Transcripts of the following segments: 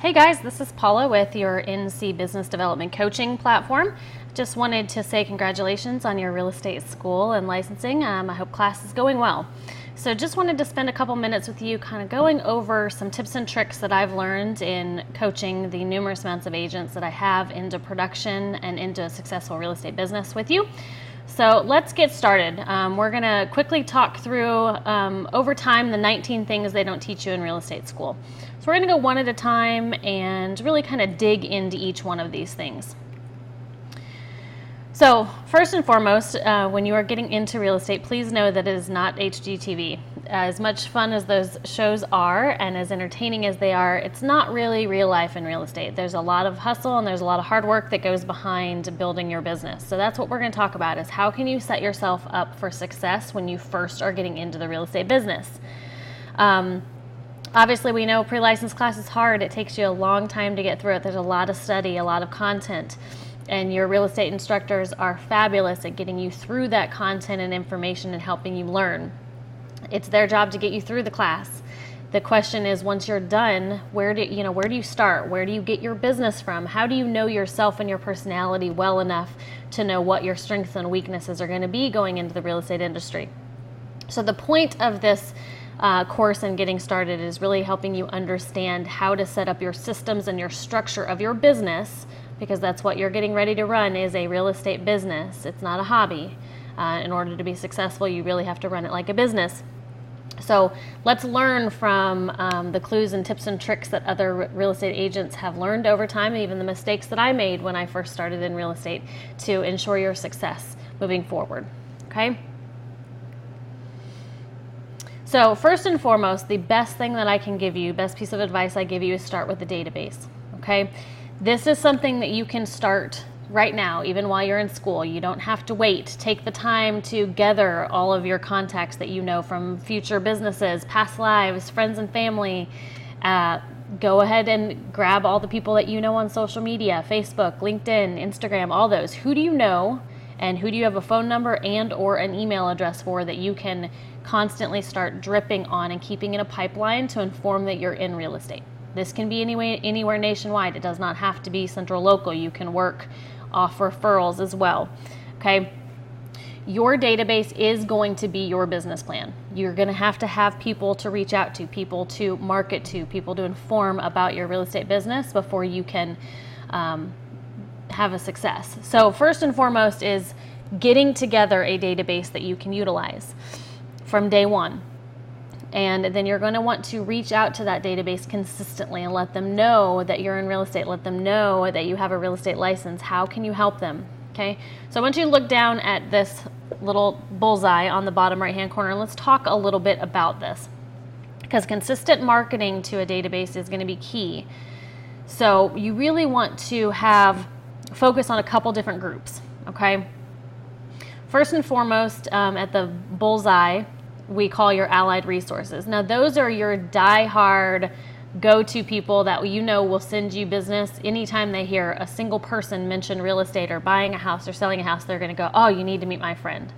Hey guys, this is Paula with your NC Business Development Coaching platform. Just wanted to say congratulations on your real estate school and licensing. I hope class is going well. So just wanted to spend a couple minutes with you kind of going over some tips and tricks that I've learned in coaching the numerous amounts of agents that I have into production and into a successful real estate business with you. So let's get started. We're going to quickly talk through over time the 19 things they don't teach you in real estate school. So we're going to go one at a time and really kind of dig into each one of these things. So first and foremost, when you are getting into real estate, please know that it is not HGTV. As much fun as those shows are and as entertaining as they are, it's not really real life in real estate. There's a lot of hustle and there's a lot of hard work that goes behind building your business. So that's what we're going to talk about, is how can you set yourself up for success when you first are getting into the real estate business. Obviously, we know pre-license class is hard. It takes you a long time to get through it. There's a lot of study, a lot of content. And your real estate instructors are fabulous at getting you through that content and information and helping you learn. It's their job to get you through the class. The question is, once you're done, where do you start? Where do you get your business from? How do you know yourself and your personality well enough to know what your strengths and weaknesses are going to be going into the real estate industry? So the point of this course and getting started is really helping you understand how to set up your systems and your structure of your business, because that's what you're getting ready to run, is a real estate business. It's not a hobby. In order to be successful, you really have to run it like a business. So let's learn from the clues and tips and tricks that other real estate agents have learned over time, even the mistakes that I made when I first started in real estate, to ensure your success moving forward. Okay? So first and foremost, the best thing that I can give you, best piece of advice I give you, is start with the database. Okay? This is something that you can start right now, even while you're in school. You don't have to wait. Take the time to gather all of your contacts that you know from future businesses, past lives, friends and family. Go ahead and grab all the people that you know on social media, Facebook, LinkedIn, Instagram, all those. Who do you know, and who do you have a phone number and or an email address for that you can constantly start dripping on and keeping in a pipeline to inform that you're in real estate? This can be anywhere nationwide. It does not have to be central local. You can work off referrals as well. Okay. Your database is going to be your business plan. You're going to have people to reach out to, people to market to, people to inform about your real estate business before you can have a success. So first and foremost is getting together a database that you can utilize from day one. And then you're going to want to reach out to that database consistently and let them know that you're in real estate. Let them know that you have a real estate license. How can you help them? Okay. So I want you to look down at this little bullseye on the bottom right-hand corner, and let's talk a little bit about this, because consistent marketing to a database is going to be key. So you really want to focus on a couple different groups. Okay. First and foremost, at the bullseye, we call your allied resources. Now, those are your die-hard go-to people that you know will send you business. Anytime they hear a single person mention real estate or buying a house or selling a house, they're going to go, oh, you need to meet my friend.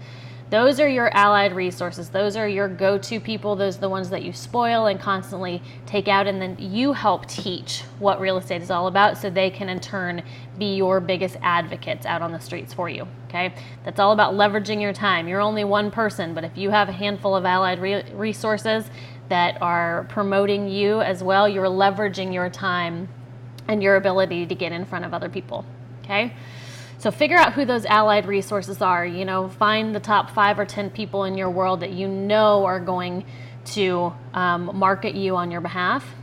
Those are your allied resources. Those are your go-to people. Those are the ones that you spoil and constantly take out, and then you help teach what real estate is all about so they can in turn be your biggest advocates out on the streets for you. Okay? That's all about leveraging your time. You're only one person, but if you have a handful of allied resources that are promoting you as well, you're leveraging your time and your ability to get in front of other people. Okay? So figure out who those allied resources are. Find the top 5 or 10 people in your world that you know are going to market you on your behalf,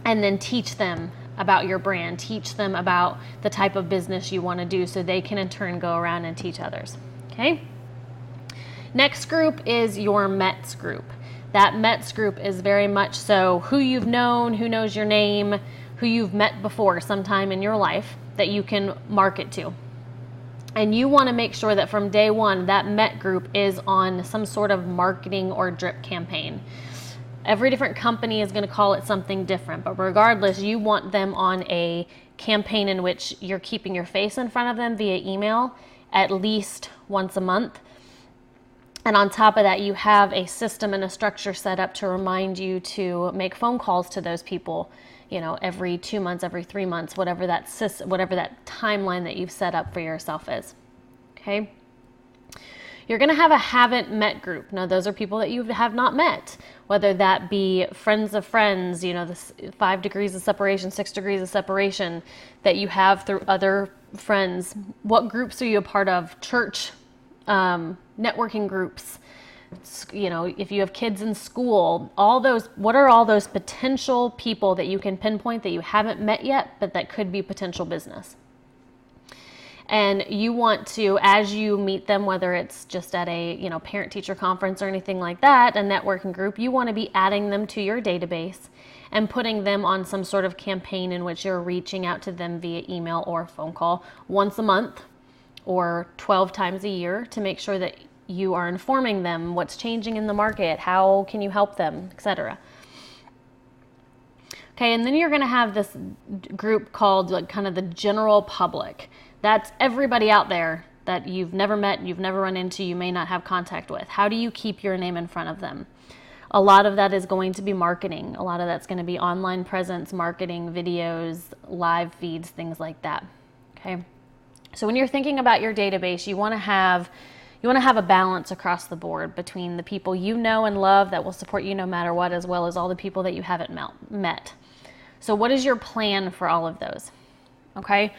and then teach them about your brand. Teach them about the type of business you want to do so they can in turn go around and teach others. Okay? Next group is your METS group. That METS group is very much so who you've known, who knows your name, who you've met before sometime in your life that you can market to. And you want to make sure that from day one, that MET group is on some sort of marketing or drip campaign. Every different company is going to call it something different, but regardless, you want them on a campaign in which you're keeping your face in front of them via email at least once a month. And on top of that, you have a system and a structure set up to remind you to make phone calls to those people, every 2 months, every 3 months, whatever that timeline that you've set up for yourself is. Okay. You're going to have a haven't met group. Now, those are people that you have not met, whether that be friends of friends, the 5 degrees of separation, 6 degrees of separation that you have through other friends. What groups are you a part of? Church, networking groups, if you have kids in school, what are all those potential people that you can pinpoint that you haven't met yet, but that could be potential business? And you want to, as you meet them, whether it's just at a, parent-teacher conference or anything like that, a networking group, you want to be adding them to your database and putting them on some sort of campaign in which you're reaching out to them via email or phone call once a month or 12 times a year to make sure that you are informing them what's changing in the market, how can you help them, etc. Okay, and then you're going to have this group called kind of the general public. That's everybody out there that you've never met, you've never run into, you may not have contact with. How do you keep your name in front of them? A lot of that is going to be marketing. A lot of that's going to be online presence, marketing, videos, live feeds, things like that. Okay. So when you're thinking about your database, you want to have a balance across the board between the people you know and love that will support you no matter what, as well as all the people that you haven't met. So what is your plan for all of those? Okay.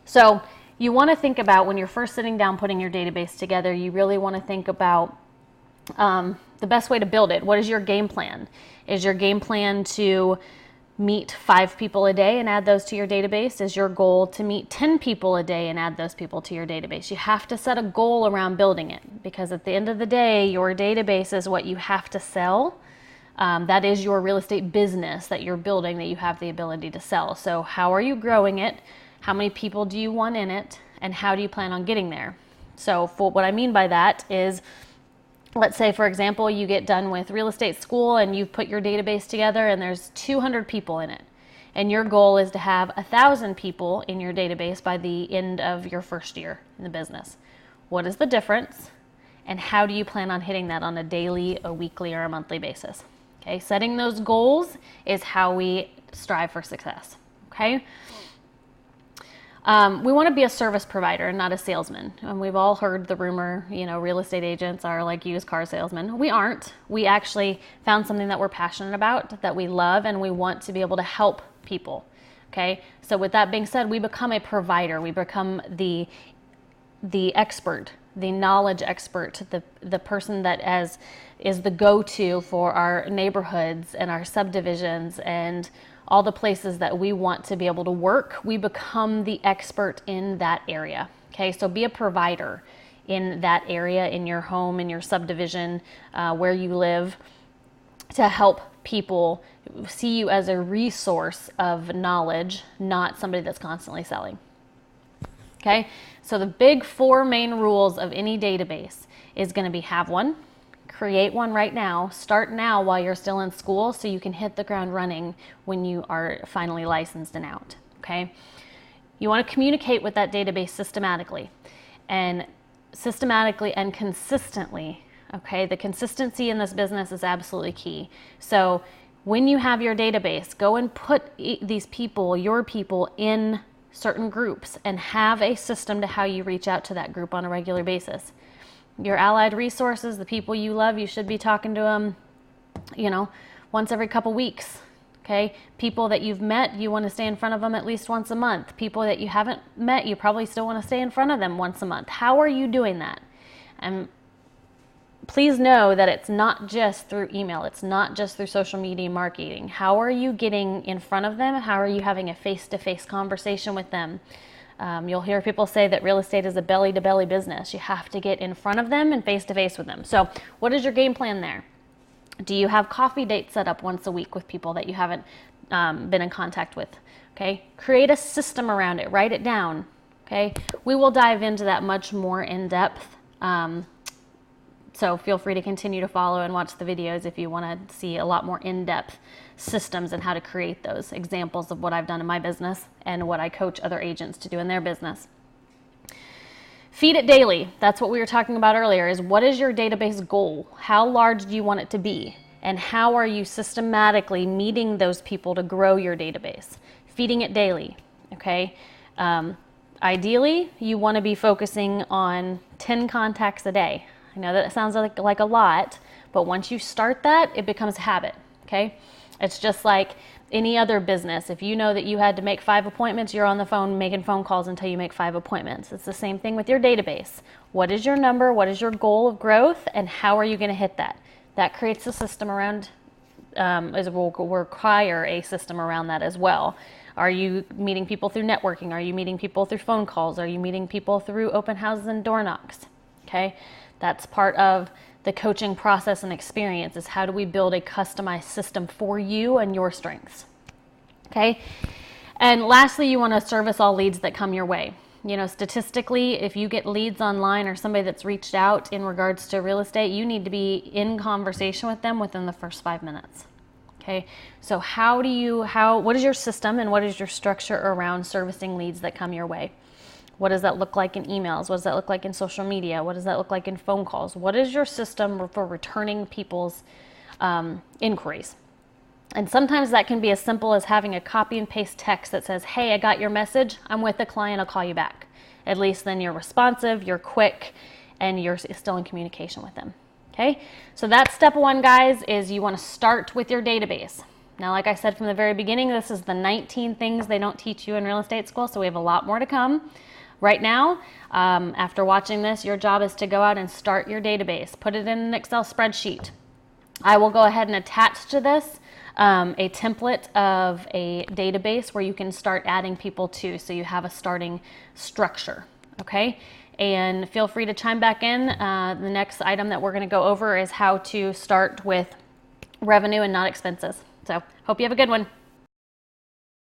So you want to think about, when you're first sitting down putting your database together, you really want to think about the best way to build it. What is your game plan? Is your game plan to meet 5 people a day and add those to your database? Is your goal to meet 10 people a day and add those people to your database? You have to set a goal around building it, because at the end of the day, your database is what you have to sell. That is your real estate business that you're building, that you have the ability to sell. So how are you growing it? How many people do you want in it? And how do you plan on getting there? So what I mean by that is, let's say, for example, you get done with real estate school and you've put your database together and there's 200 people in it. And your goal is to have 1,000 people in your database by the end of your first year in the business. What is the difference? And how do you plan on hitting that on a daily, a weekly, or a monthly basis? Okay, setting those goals is how we strive for success. Okay. We want to be a service provider and not a salesman. And we've all heard the rumor, real estate agents are like used car salesmen. We aren't. We actually found something that we're passionate about, that we love, and we want to be able to help people. Okay. So with that being said, we become a provider. We become the expert, the knowledge expert, the person that is the go-to for our neighborhoods and our subdivisions and all the places that we want to be able to work. We become the expert in that area. Okay, so be a provider in that area, in your home, in your subdivision, where you live, to help people see you as a resource of knowledge, not somebody that's constantly selling. Okay, so the big 4 main rules of any database is going to be: have one, create one right now, start now while you're still in school so you can hit the ground running when you are finally licensed and out. Okay, you want to communicate with that database systematically and consistently. Okay, the consistency in this business is absolutely key. So when you have your database, go and put these people, your people, in certain groups and have a system to how you reach out to that group on a regular basis. Your allied resources, the people you love, you should be talking to them, once every couple weeks. Okay, people that you've met, you want to stay in front of them at least once a month. People that you haven't met, you probably still want to stay in front of them once a month. How are you doing that? And please know that it's not just through email. It's not just through social media marketing. How are you getting in front of them? How are you having a face-to-face conversation with them? You'll hear people say that real estate is a belly-to-belly business. You have to get in front of them and face-to-face with them. So what is your game plan there? Do you have coffee dates set up once a week with people that you haven't been in contact with? Okay, create a system around it. Write it down. Okay, we will dive into that much more in depth. So feel free to continue to follow and watch the videos if you want to see a lot more in-depth systems and how to create those examples of what I've done in my business and what I coach other agents to do in their business. Feed it daily. That's what we were talking about earlier, is what is your database goal? How large do you want it to be? And how are you systematically meeting those people to grow your database? Feeding it daily, okay? Ideally, you want to be focusing on 10 contacts a day. I know that sounds like a lot, but once you start that, it becomes a habit, okay? It's just like any other business. If you know that you had to make 5 appointments, you're on the phone making phone calls until you make 5 appointments. It's the same thing with your database. What is your number? What is your goal of growth? And how are you going to hit that? That creates a system around, will require a system around that as well. Are you meeting people through networking? Are you meeting people through phone calls? Are you meeting people through open houses and door knocks? Okay, that's part of the coaching process and experience, is how do we build a customized system for you and your strengths. Okay, and lastly, you want to service all leads that come your way. You know, statistically, if you get leads online or somebody that's reached out in regards to real estate, you need to be in conversation with them within the first 5 minutes. Okay, so what is your system and what is your structure around servicing leads that come your way? What does that look like in emails? What does that look like in social media? What does that look like in phone calls? What is your system for returning people's inquiries? And sometimes that can be as simple as having a copy and paste text that says, hey, I got your message. I'm with a client. I'll call you back. At least then you're responsive, you're quick, and you're still in communication with them. Okay, so that's step 1, guys, is you want to start with your database. Now, like I said from the very beginning, this is the 19 things they don't teach you in real estate school, so we have a lot more to come. Right now, after watching this, your job is to go out and start your database. Put it in an Excel spreadsheet. I will go ahead and attach to this a template of a database where you can start adding people to, so you have a starting structure, okay? And feel free to chime back in. The next item that we're going to go over is how to start with revenue and not expenses. So hope you have a good one.